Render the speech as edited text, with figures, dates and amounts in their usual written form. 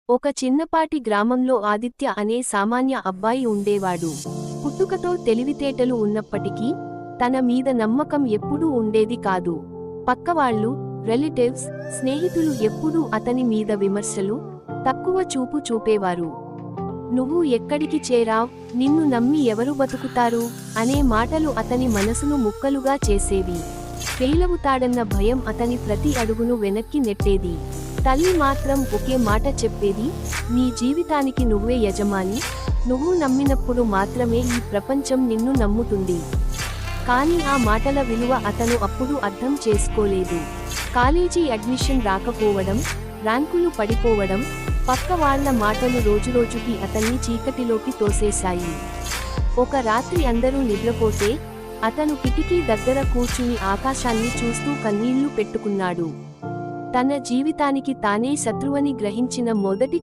ఒక చిన్నపాటి గ్రామంలో ఆదిత్య అనే సామాన్య అబ్బాయి ఉండేవాడు. పుట్టుకతో తెలివితేటలు ఉన్నప్పటికీ తన మీద నమ్మకం ఎప్పుడూ ఉండేది కాదు. పక్కవాళ్ళు, రిలేటివ్స్, స్నేహితులు ఎప్పుడూ అతని మీద విమర్శలు, తక్కువ చూపు చూపేవారు. నువ్వు ఎక్కడికి చేరావ్, నిన్ను నమ్మి ఎవరు బతుకుతారు అనే మాటలు అతని మనసును ముక్కలుగా చేసేవి. ఫెయిలవుతాడన్న భయం అతని ప్రతి అడుగును వెనక్కి నెట్టేది. తల్లి మాత్రం ఒకే మాట చెప్పేది, నీ జీవితానికి నువ్వే యజమాని, నువ్వు నమ్మినప్పుడు మాత్రమే ఈ ప్రపంచం నిన్ను నమ్ముతుంది. కానీ ఆ మాటల విలువ అతను అప్పుడు అర్థం చేసుకోలేదు. కాలేజీ అడ్మిషన్ రాకపోవడం, ర్యాంకులు పడిపోవడం, పక్క వాళ్ళ మాటలు రోజురోజుకి అతన్ని చీకటిలోకి తోసేశాయి. ఒక రాత్రి అందరూ నిద్రపోతే అతను కిటికీ దగ్గర కూర్చుని ఆకాశాన్ని చూస్తూ కన్నీళ్లు పెట్టుకున్నాడు. తన జీవితానికి తానే శత్రువని గ్రహించిన మొదటి